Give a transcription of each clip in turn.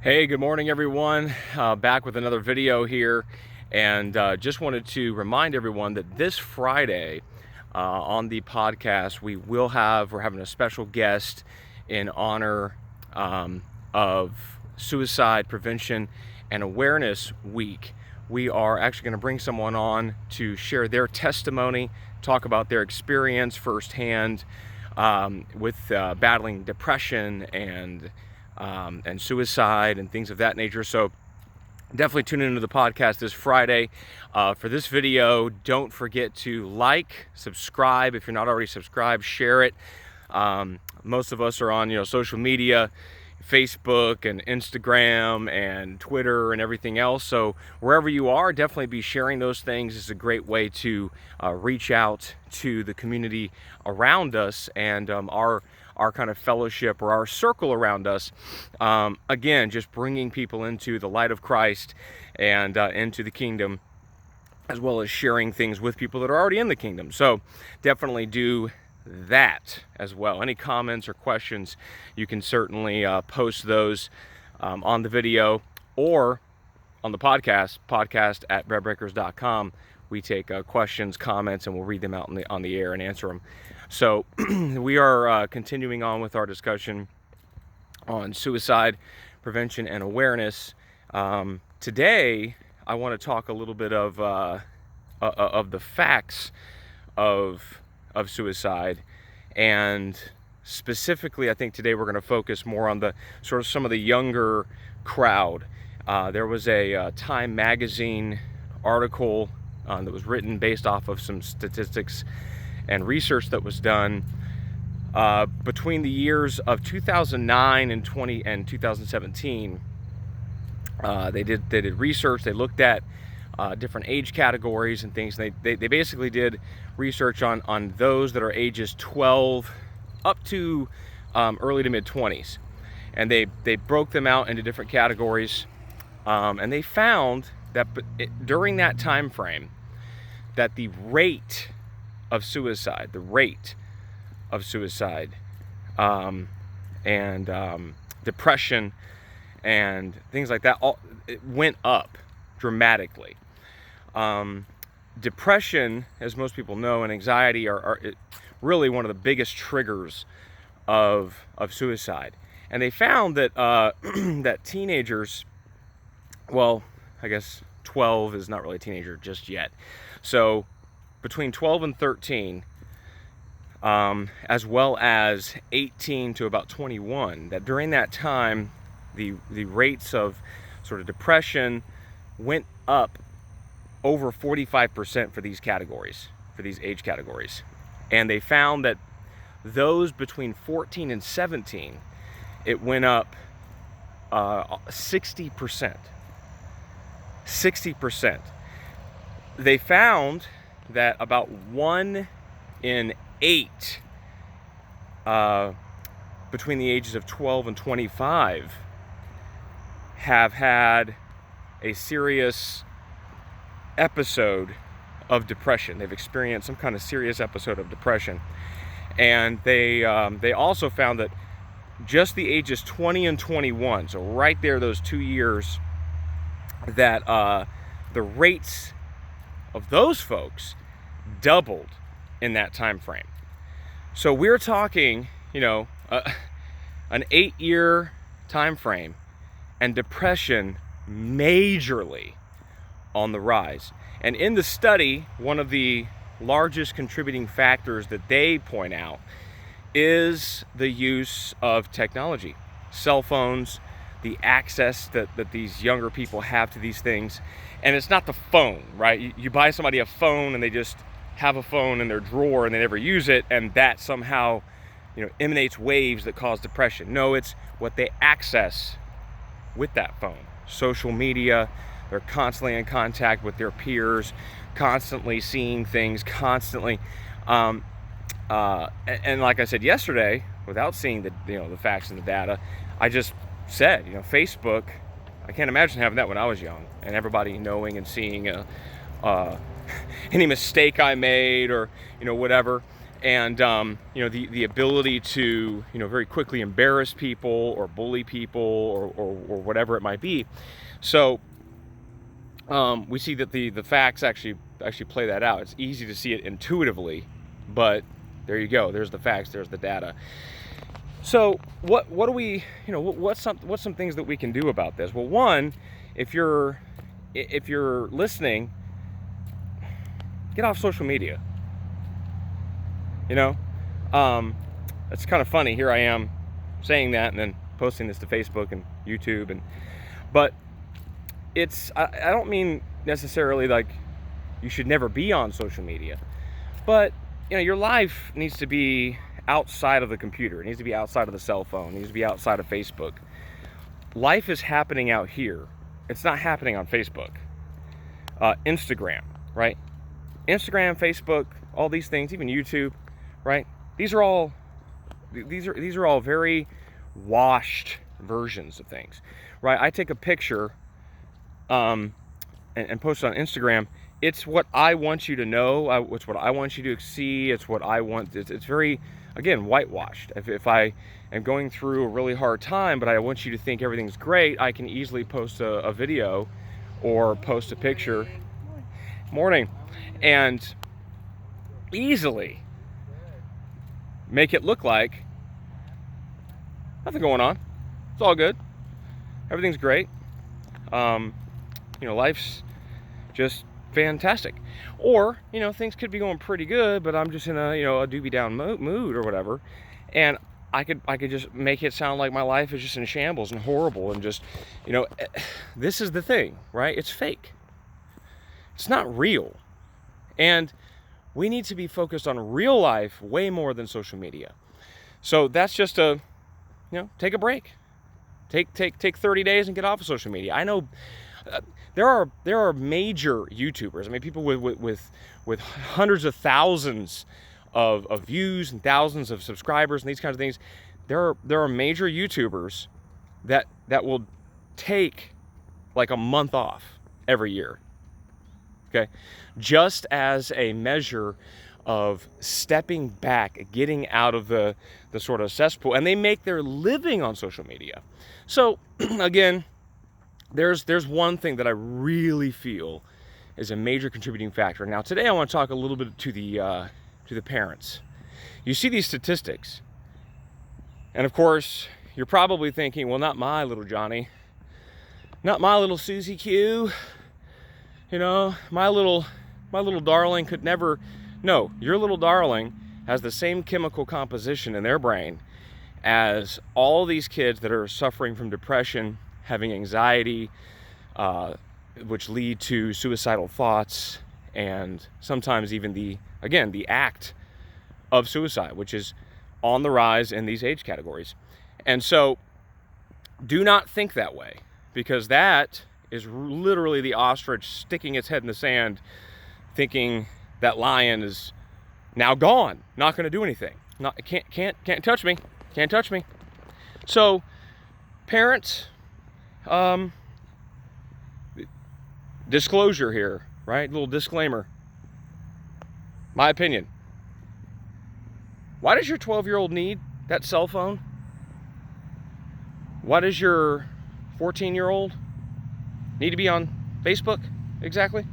Hey, good morning, everyone. Back with another video here, and just wanted to remind everyone that this Friday on the podcast we're having a special guest in honor of Suicide Prevention and Awareness Week. We are actually going to bring someone on to share their testimony, talk about their experience firsthand with battling depression and suicide and things of that nature. So definitely tune into the podcast this Friday. For this video, don't forget to like, subscribe. If you're not already subscribed, share it. Most of us are on social media, Facebook and Instagram and Twitter and everything else. So wherever you are, definitely be sharing those things. It's a great way to reach out to the community around us and our kind of fellowship or our circle around us. Again, just bringing people into the light of Christ and into the kingdom, as well as sharing things with people that are already in the kingdom. So definitely do that as well. Any comments or questions, you can certainly post those on the video or on the podcast at breadbreakers.com. We take questions, comments, and we'll read them out on the air and answer them. So we are continuing on with our discussion on suicide prevention and awareness. Today, I want to talk a little bit of the facts of suicide, and specifically, I think today we're going to focus more on the sort of some of the younger crowd. There was a Time magazine article that was written based off of some statistics and research that was done between the years of 2009 and 2017. They did research. They looked at different age categories and things. They basically did research on those that are ages 12 up to early to mid 20s, and they broke them out into different categories, and they found that during that time frame that the rate of suicide and depression and things like that, it went up dramatically. Depression, as most people know, and anxiety are really one of the biggest triggers of suicide. And they found that that teenagers, well, I guess 12 is not really a teenager just yet. So between 12 and 13, as well as 18 to about 21, that during that time, the rates of sort of depression went up over 45% for these categories, for these age categories. And they found that those between 14 and 17, it went up 60%. 60%. They found that about 1 in 8 between the ages of 12 and 25 have had a serious episode of depression. They've experienced some kind of serious episode of depression. And they also found that just the ages 20 and 21, so right there, those 2 years, that the rates of those folks doubled in that time frame. So we're talking, an 8-year time frame, and depression majorly on the rise. And in the study, one of the largest contributing factors that they point out is the use of technology, cell phones, the access that these younger people have to these things. And it's not the phone, right? You buy somebody a phone and they just have a phone in their drawer and they never use it, and that somehow emanates waves that cause depression. No, it's what they access with that phone. Social media, they're constantly in contact with their peers, constantly seeing things, constantly and like I said yesterday, without seeing the facts and the data, I just said, Facebook, I can't imagine having that when I was young, and everybody knowing and seeing any mistake I made or whatever. and you know, the ability to, you know, very quickly embarrass people or bully people or whatever it might be. So we see that the facts actually play that out. It's easy to see it intuitively, but there you go. There's the facts. There's the data. So what do we, you know, what's some things that we can do about this? Well, one, if you're listening, get off social media. You know, it's kind of funny. Here I am saying that and then posting this to Facebook and YouTube, but it's, I don't mean necessarily like you should never be on social media, but you know, your life needs to be outside of the computer. It needs to be outside of the cell phone. It needs to be outside of Facebook. Life is happening out here. It's not happening on Facebook. Instagram, right? Instagram, Facebook, all these things, even YouTube, right? These are all very washed versions of things, right? I take a picture and post it on Instagram. It's what I want you to know. It's what I want you to see. It's what I want. It's very, again, whitewashed. If I am going through a really hard time, but I want you to think everything's great, I can easily post a video or post a picture. Morning. And easily make it look like nothing going on. It's all good. Everything's great. You know, life's just fantastic. Or, you know, things could be going pretty good, but I'm just in a, you know, a doobie down mood or whatever. And I could just make it sound like my life is just in shambles and horrible and just, you know, this is the thing, right? It's fake. It's not real. And we need to be focused on real life way more than social media. So that's just a, you know, take a break. Take 30 days and get off of social media. I know there are major YouTubers. I mean, people with hundreds of thousands of views and thousands of subscribers and these kinds of things. There are major YouTubers that will take like a month off every year. Okay, just as a measure of stepping back, getting out of the sort of cesspool, and they make their living on social media. So again, there's one thing that I really feel is a major contributing factor. Now today I want to talk a little bit to the parents. You see these statistics, and of course you're probably thinking, well, not my little Johnny, not my little Susie Q. You know, my little darling could never. No, your little darling has the same chemical composition in their brain as all these kids that are suffering from depression, having anxiety, which lead to suicidal thoughts, and sometimes even the act of suicide, which is on the rise in these age categories. And so do not think that way, because that is literally the ostrich sticking its head in the sand, thinking that lion is now gone, not going to do anything. Can't touch me. Can't touch me. So, parents, disclosure here, right? Little disclaimer. My opinion. Why does your 12-year-old need that cell phone? Why does your 14-year-old need to be on Facebook exactly?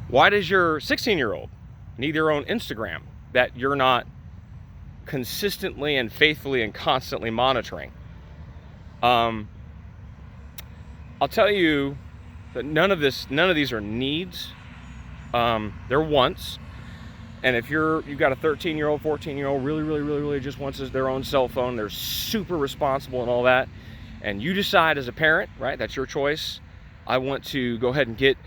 Why does your 16-year-old need their own Instagram that you're not consistently and faithfully and constantly monitoring? I'll tell you that none of these are needs. They're wants. And if you've got a 13-year-old, 14-year-old really just wants their own cell phone, they're super responsible and all that, and you decide as a parent, right, that's your choice, I want to go ahead and get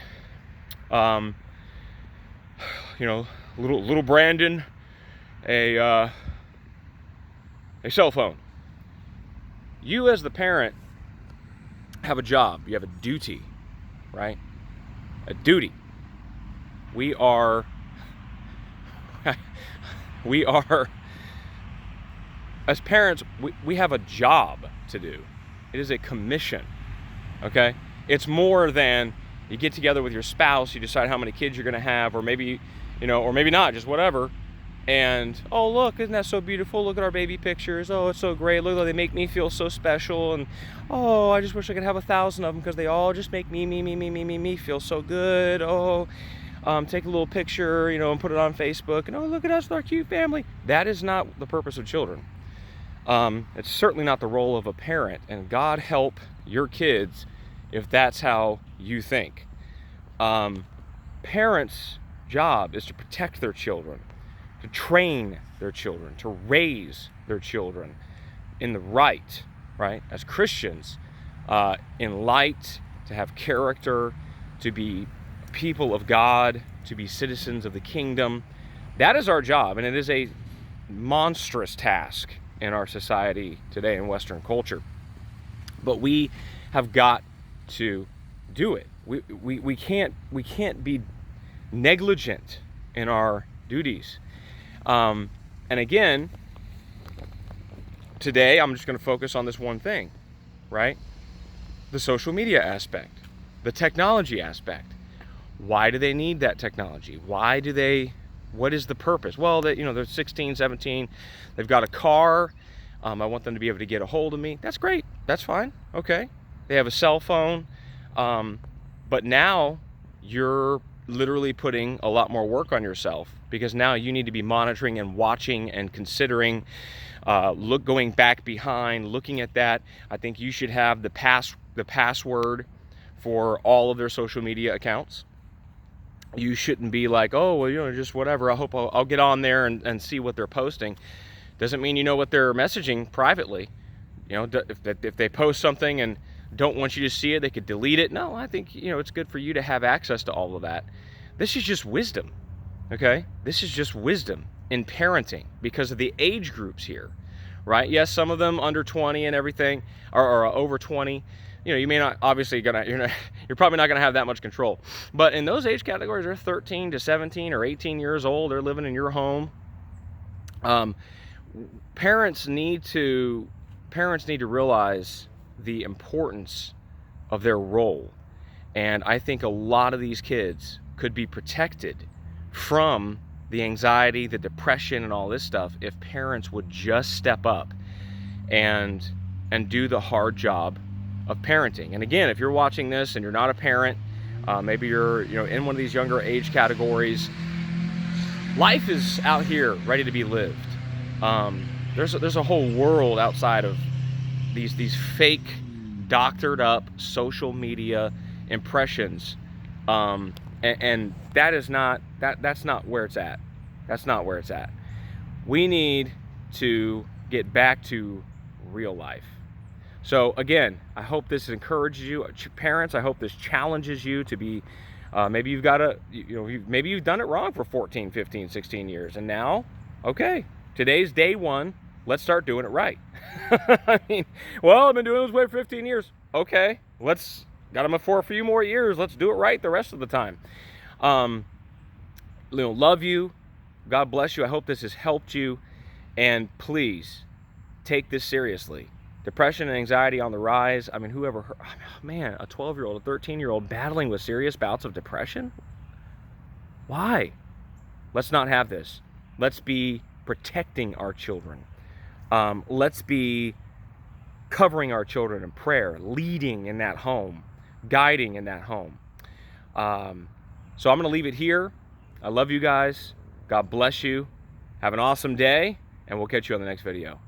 you know, little Brandon a cell phone. You as the parent have a job. You have a duty, right? A duty. We are as parents, we have a job to do. It is a commission, okay? It's more than you get together with your spouse, you decide how many kids you're going to have, or maybe, you or maybe not, just whatever. And, oh, look, isn't that so beautiful? Look at our baby pictures. Oh, it's so great. Look, they make me feel so special. And, oh, I just wish I could have 1,000 of them because they all just make me feel so good. Oh, take a little picture, and put it on Facebook. And, oh, look at us with our cute family. That is not the purpose of children. It's certainly not the role of a parent. And God help your kids if that's how you think. Parents' job is to protect their children, to train their children, to raise their children in the right, as Christians, in light, to have character, to be people of God, to be citizens of the kingdom. That is our job, and it is a monstrous task in our society today in Western culture. But we have got to do it. We can't be negligent in our duties. And again, today I'm just going to focus on this one thing, the social media aspect, the technology aspect. Why do they need that technology? What is the purpose? Well, they're 16, 17, they've got a car. I want them to be able to get a hold of me. That's great. That's fine. Okay. They have a cell phone. But now you're literally putting a lot more work on yourself, because now you need to be monitoring and watching and considering, going back behind, looking at that. I think you should have the password for all of their social media accounts. You shouldn't be like, oh, well, just whatever. I hope I'll get on there and see what they're posting. Doesn't mean you know what they're messaging privately. If they post something and don't want you to see it, they could delete it. No, I think, it's good for you to have access to all of that. This is just wisdom, okay? This is just wisdom in parenting because of the age groups here, Yes, some of them under 20 and everything, or over 20. You may not, obviously, you're probably not gonna have that much control. But in those age categories, they're 13 to 17 or 18 years old. They're living in your home. Parents need to realize the importance of their role. And I think a lot of these kids could be protected from the anxiety, the depression, and all this stuff if parents would just step up and do the hard job of parenting. And again, if you're watching this and you're not a parent, maybe you're in one of these younger age categories, life is out here ready to be lived. There's a whole world outside of these fake, doctored up social media impressions, and that's not where it's at. That's not where it's at. We need to get back to real life. So again, I hope this encourages you, parents. I hope this challenges you to be. Maybe you've got maybe you've done it wrong for 14, 15, 16 years, and now, okay, today's day one. Let's start doing it right. I mean, well, I've been doing this way for 15 years. Okay, got them for a few more years. Let's do it right the rest of the time. Love you. God bless you. I hope this has helped you. And please take this seriously. Depression and anxiety on the rise. I mean, whoever heard, man, a 12-year-old, a 13-year-old battling with serious bouts of depression? Why? Let's not have this. Let's be protecting our children. Let's be covering our children in prayer, leading in that home, guiding in that home. So I'm going to leave it here. I love you guys. God bless you. Have an awesome day, and we'll catch you on the next video.